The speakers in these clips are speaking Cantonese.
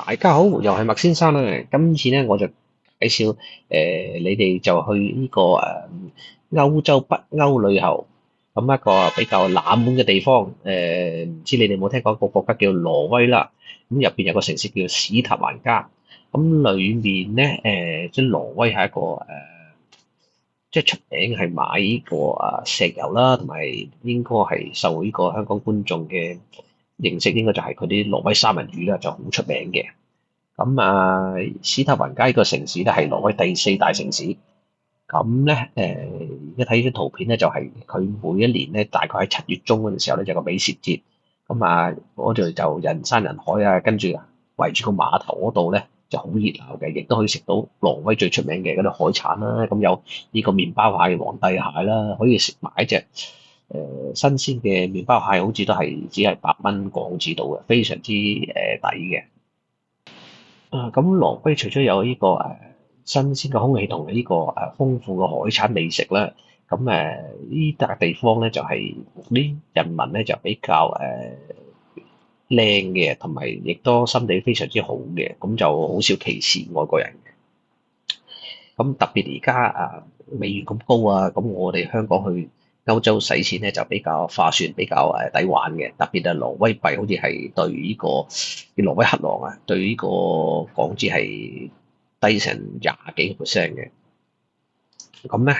大家好，又係麥先生啦。今次咧我就介紹你哋就去呢個歐洲北歐旅遊，咁一個比較冷門嘅地方。唔知你哋有冇聽過一個國家叫挪威啦？咁入邊有個城市叫史塔環加。咁裡面咧即係挪威係一個即係出名係買呢個石油啦，同埋應該係受呢個香港觀眾嘅認識，應該就係佢啲挪威三文魚啦，就好出名嘅。咁史塔雲加呢個城市咧係挪威第四大城市。咁咧而家睇啲圖片咧，就係佢每一年咧大概喺7月中嗰陣時候咧就有個美食節。咁嗰度就人山人海啊，跟住圍住個碼頭嗰度咧就好熱鬧嘅，亦都可以食到挪威最出名嘅嗰啲海產啦。咁有呢個麵包蟹、皇帝蟹啦，可以食埋一隻新鮮嘅麵包蟹，好似都係只係8蚊港紙到嘅，非常之抵嘅。咁挪威除咗有呢個新鮮嘅空氣同呢個豐富嘅海產美食啦，咁呢笪地方咧就係啲人民咧就比較靚嘅，同埋亦都心地非常之好嘅，咁就好少歧視外國人嘅。咁特別而家美元咁高啊，咁我哋香港去歐洲使錢咧就比較划算，比較抵玩嘅。特別係挪威幣好似係對呢個叫挪威克朗啊，對呢個港紙係低成20幾個 percent 嘅。咁咧，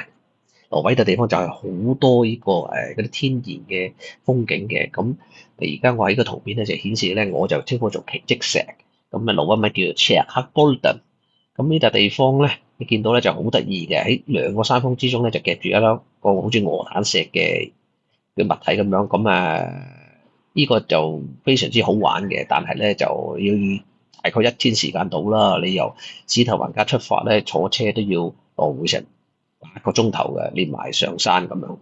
挪威嘅地方就係好多呢個嗰啲天然嘅風景嘅。咁而家我喺個圖片咧就顯示咧，我就稱呼做奇蹟石。咁挪威咪叫做 Tjekkabolten。咁呢笪地方咧，你見到咧就好得意嘅，喺兩個山峰之中咧就夾住一粒個好似鵝蛋石嘅物體咁樣。咁呢個就非常之好玩嘅，但係咧就要大概1天時間到啦。你由史頭環加出發咧，坐車都要來回成8個鐘頭嘅，連埋上山咁樣。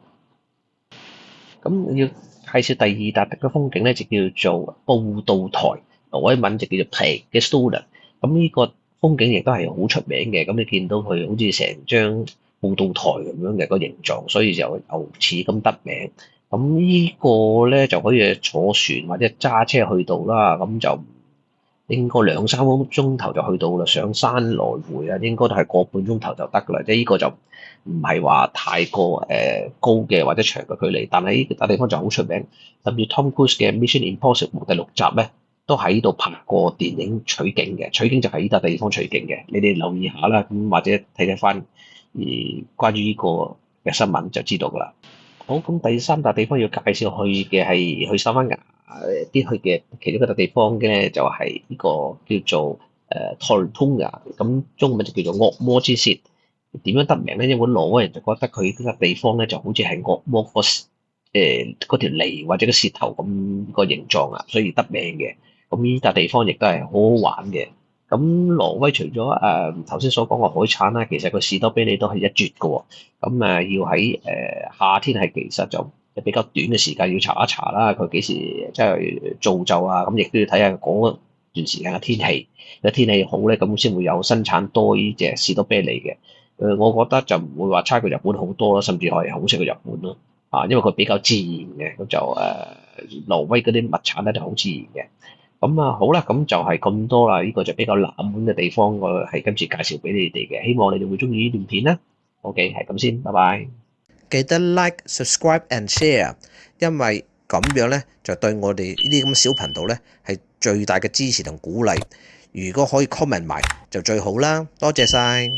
咁要介紹第二笪嘅風景咧，就叫做報道台，挪威文就叫做皮嘅 Stolen。咁呢個風景亦都係好出名嘅。咁你見到佢好似成張報道台咁樣嘅個形狀，所以就由此咁得名。咁呢個咧就可以坐船或者揸車去到啦。咁就應該2、3個鐘頭就去到啦。上山來回應該都係個半鐘頭就得噶啦。即係呢個就唔係話太過高嘅或者長嘅距離，但係呢笪地方就好出名。甚至 Tom Cruise 嘅 Mission Impossible 第6集咧，都喺度拍過電影取景嘅，取景就係呢笪地方取景嘅。你哋留意下啦，咁或者睇翻關於呢個嘅新聞就知道噶啦。好，咁第3笪地方要介紹去嘅係去西班牙去嘅其中一笪地方嘅就係呢個叫做Torretola，咁中文就叫做惡魔之舌。點樣得名咧？因為挪威人就覺得佢呢笪地方咧就好似係惡魔嗰條脷或者個舌頭咁個形狀啊，所以得名嘅。咁呢笪地方亦都係好好玩嘅。咁挪威除咗頭先所講嘅海產啦，其實個士多啤梨都係一絕嘅喎。咁要喺夏天係其實就比較短嘅時間要查一查啦，佢幾時即係造就啊？咁亦都要睇下嗰段時間嘅天氣。個天氣好咧，咁先會有生產多呢隻士多啤梨嘅。我覺得就唔會話差過日本好多啦，甚至係好食過日本咯。因為佢比較自然嘅，咁就挪威嗰啲物產咧就好自然嘅。咁好啦，咁就係咁多啦。呢個就比較冷門嘅地方，我係今次介紹俾你哋嘅，希望你哋會中意呢段片啦。OK，係咁先，拜拜。記得 like、subscribe and share，因為咁樣咧就對我哋呢啲咁小頻道咧係最大嘅支持同鼓勵。如果可以 comment 埋就最好啦，多謝晒。